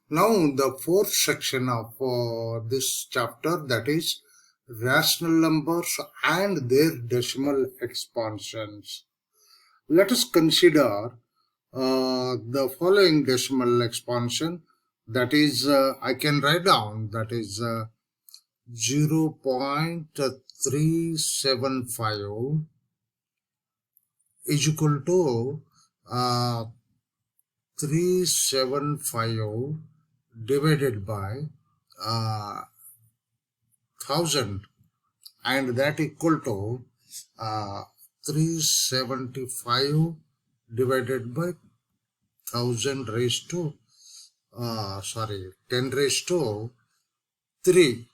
Now the fourth section of this chapter, that is rational numbers and their decimal expansions. Let us consider the following decimal expansion, that is I can write down, that is 0.375 is equal to 375 divided by 1000, and that equal to 375 divided by 1000 raised to 10 raised to 3.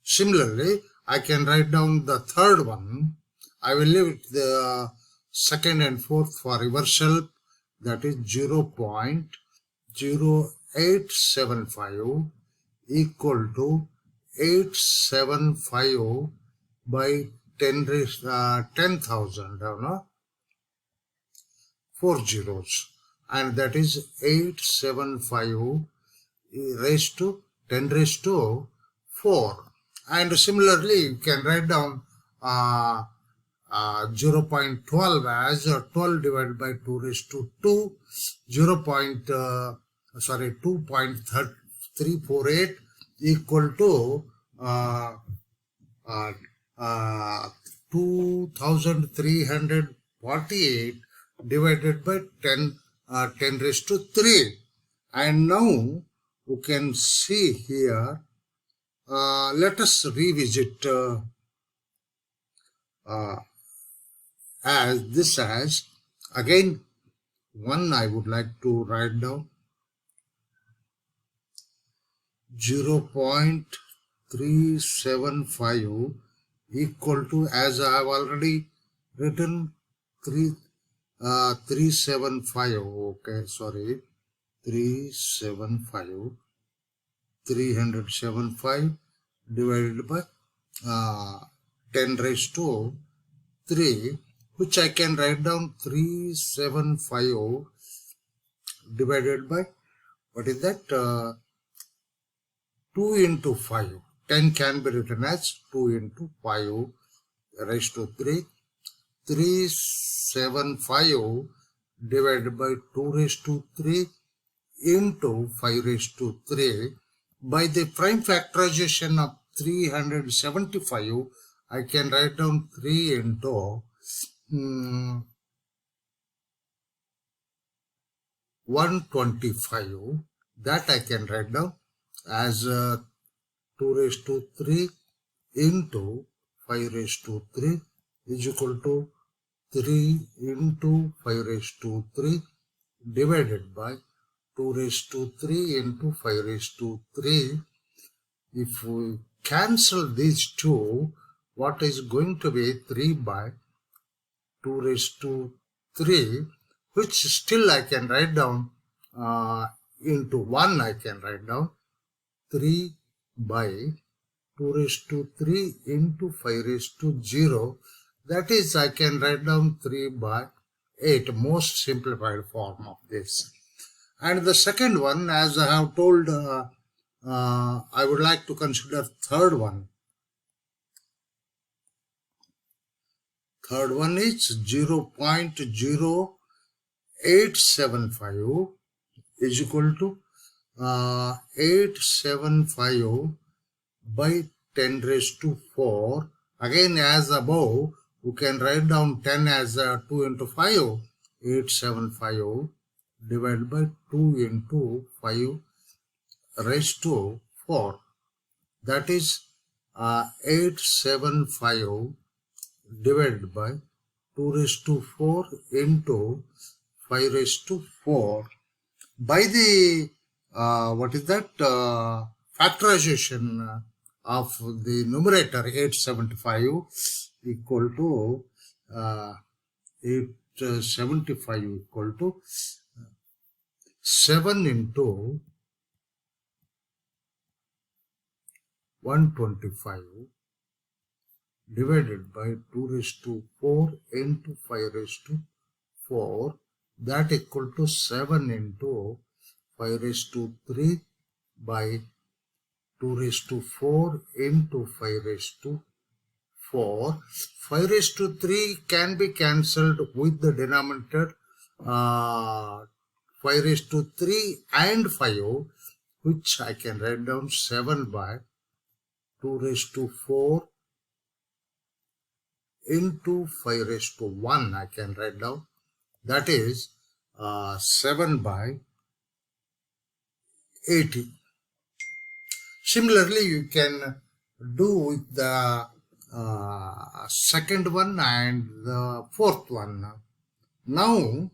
Similarly, I can write down the third one. I will leave it the second and fourth for reversal, that is 0.0875 equal to 875 by 10,000, 4 zeros, and that is 875 raised to 10 raised to 4. And similarly, you can write down 0.12 as 12 divided by 2 raised to 2, 2.348 equal to 2348 divided by 10 raised to 3. And now you can see here, let us revisit as again one. I would like to write down 0.375 equal to, as I have already written, 375. Okay, sorry, 375 divided by 10 raised to 3, which I can write down 375 divided by, what is that, 2 into 5. 10 can be written as 2 into 5 raised to 3. 375 divided by 2 raised to 3 into 5 raised to 3. By the prime factorization of 375, I can write down 3 into 125. That I can write down as 2 raised to 3 into 5 raised to 3 is equal to 3 into 5 raised to 3 divided by 2 raised to 3 into 5 raised to 3. If we cancel these two, what is going to be 3 by 2 raised to 3, which still I can write down into 1. I can write down 3 by 2 raised to 3 into 5 raised to 0. That is, I can write down 3 by 8, most simplified form of this. And the second one, as I have told, I would like to consider third one. Third one is 0.0875 is equal to 875 by 10 raised to 4. Again, as above, you can write down 10 as 2 into 5. 875 divided by 2 into 5 raised to 4. That is 875 divided by 2 raised to 4 into 5 raised to 4. By the factorization of the numerator, 875 equal to 875 equal to 7 into 125 divided by 2 raised to 4 into 5 raised to 4, that equal to 7 into 5 raised to 3 by 2 raised to 4 into 5 raised to 4. 5 raised to 3 can be cancelled with the denominator 5 raised to 3 and 5, which I can write down 7 by 2 raised to 4 into 5 raised to 1 I can write down. That is 7 by 80. Similarly, you can do with the second one and the fourth one. Now,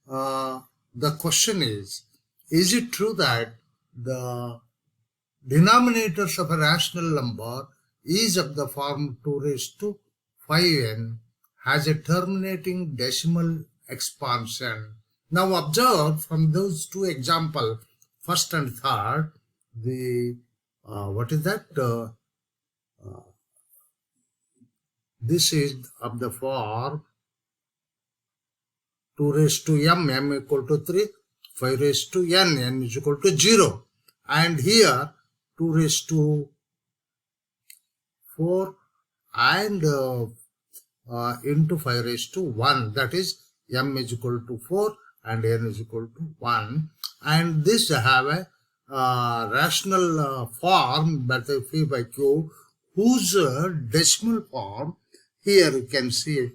the question is it true that the denominators of a rational number is of the form 2 raised to 5n has a terminating decimal expansion? Now observe from those two examples, first and third, the what is that? This is of the form 2 raised to m equal to 3, 5 raised to n is equal to 0. And here 2 raised to 4 and into 5 raised to 1, that is m is equal to 4 and n is equal to 1. And this have a rational form, that is phi by q, whose decimal form here you can see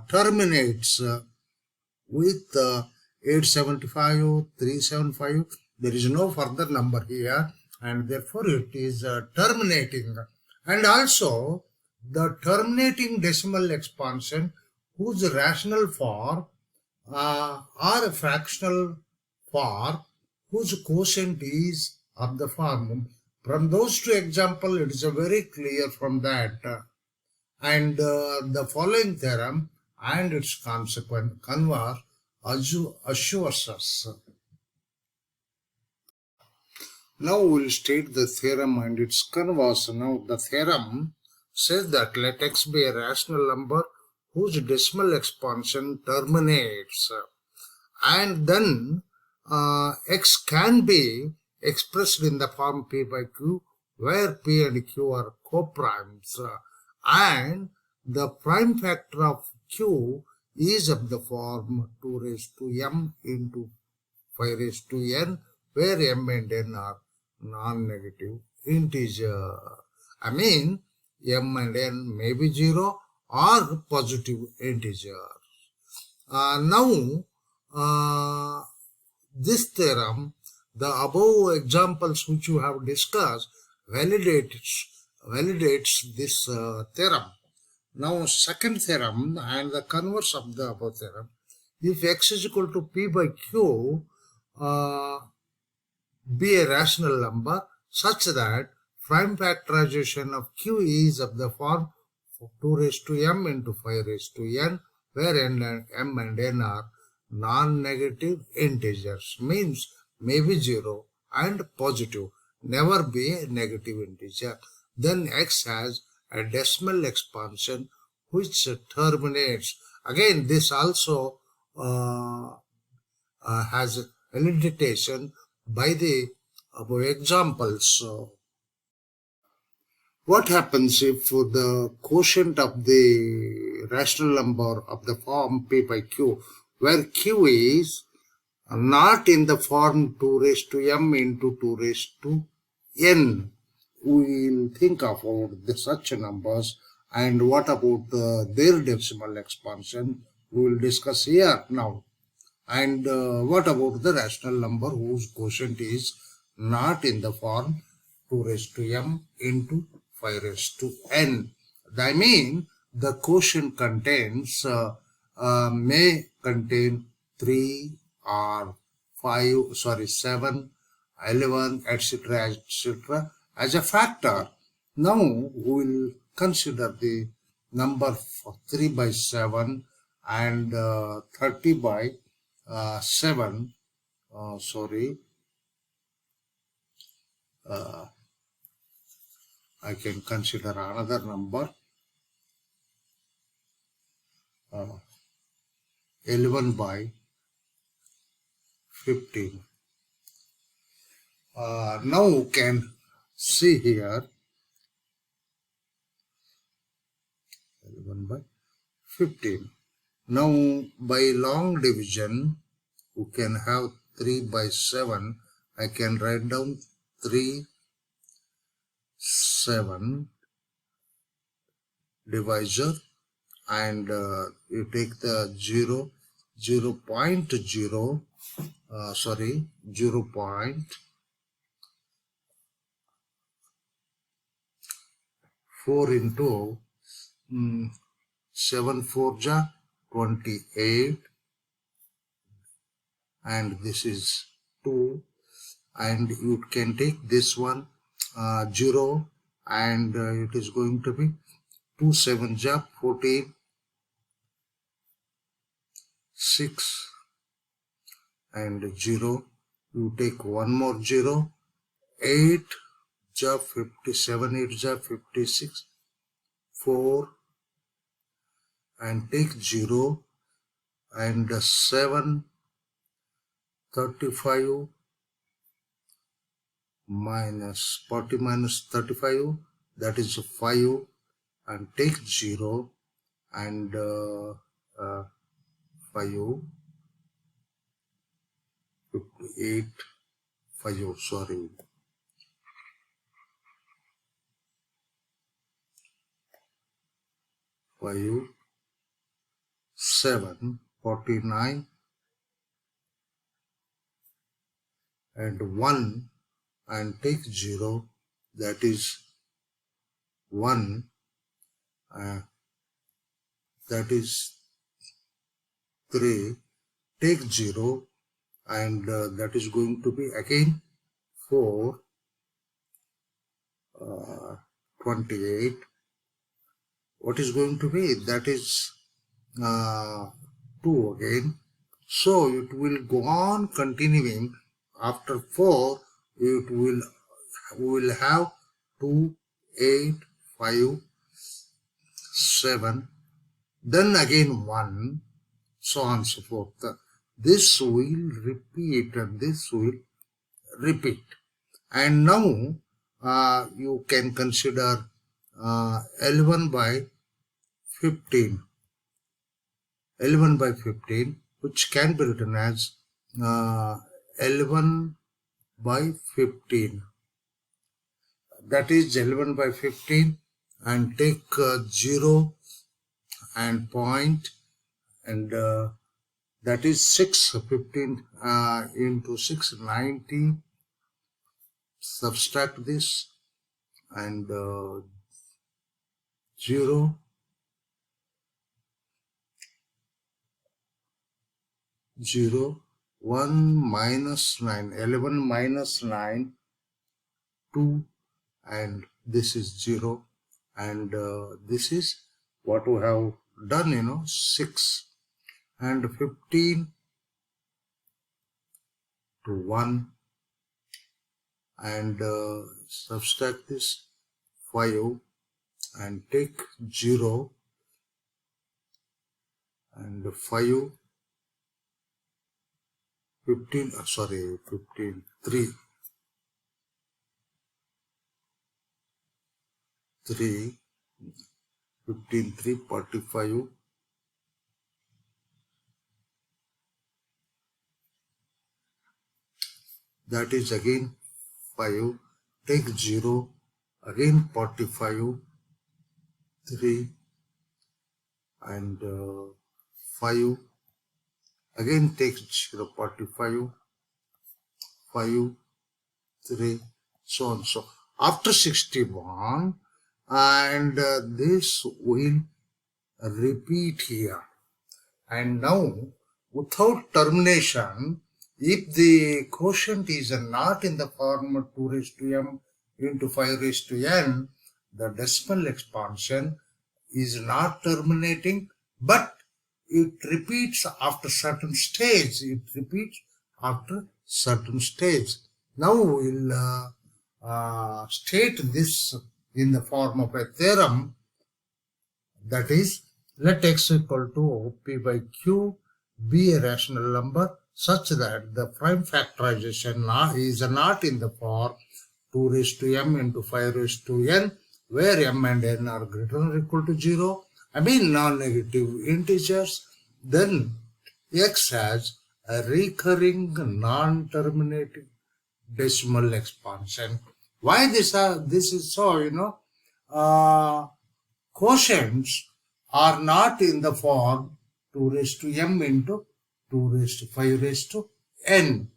terminates with 875, 375. There is no further number here, and therefore it is terminating. And also the terminating decimal expansion whose rational form or a fractional form whose quotient is of the form. From those two examples, it is very clear from that. And the following theorem and its consequent converse assures us. Now we will state the theorem and its converse. Now the theorem says that let x be a rational number whose decimal expansion terminates, and then x can be expressed in the form p by q, where p and q are coprimes, and the prime factor of q is of the form 2 raised to m into 5 raised to n, where m and n are non-negative integer. I mean, m and n may be 0 or positive integer. Now, this theorem, the above examples which you have discussed, validates this theorem. Now, second theorem and the converse of the above theorem, if x is equal to p by q, be a rational number such that prime factorization of q is of the form 2 raised to m into 5 raised to n, where m and n are non-negative integers, means maybe 0 and positive, never be a negative integer. Then x has a decimal expansion which terminates. Again, this also has validation by the above examples. What happens if the quotient of the rational number of the form p by q, where q is not in the form 2 raised to m into 2 raised to n? We will think about such numbers, and what about their decimal expansion we will discuss here now. And what about the rational number whose quotient is not in the form 2 raised to m into 5 raised to n? I mean, the quotient contains, may contain 3 or 5, 7, 11, etc., etc. as a factor. Now we will consider the number 3 by 7 and 30 by 7. I can consider another number, 11 by 15. Now you can see here 11 by 15. Now by long division you can have 3 by 7. I can write down 3 7 divisor, and you take the 0 0.0 sorry 0.4 into 7 4 ja 28, and this is 2, and you can take this one 0, and it is going to be 2 7 ja 14, 6 and 0. You take one more 0, 8 ja 57, 8 ja 56, 4, and take 0, and 7 35 minus 40 minus 35, that is 5, and take 0, and 5 58 5 sorry 5 7 49 and 1, and take 0, that is 1, that is 3, take 0, and that is going to be again 4 28. What is going to be? That is 2 again. So it will go on continuing. After 4, it will have 2 8 5 7, then again 1, so on and so forth. This will repeat and this will repeat. And now you can consider 11 by 15. 11 by 15, which can be written as 11 by 15. That is 11 by 15, and take 0 and point, and that is 6. 15 into 6 90. Subtract this, and 0 0 1 minus 9, 11 minus 9 2, and this is 0, and this is what we have done, 6, and 15 to 1, and subtract this 5, and take 0, and 5 15 sorry 15 3 3 15 3 45, that is again 5, take 0, again 45 3, and 5, again take 0 45 5 3, so on. So after 61, and this will repeat here. And now without termination, if the quotient is not in the form 2 raised to m into 5 raised to n, the decimal expansion is not terminating, but it repeats after certain stage. It repeats after certain stage. Now we will state this in the form of a theorem, that is, let x equal to P by Q be a rational number such that the prime factorization is not in the form 2 raised to m into 5 raised to n, where m and n are greater than or equal to 0, I mean non-negative integers, then x has a recurring non-terminating decimal expansion. Why this is so, quotients are not in the form 2 raised to m into 2 raised to 5 raised to n.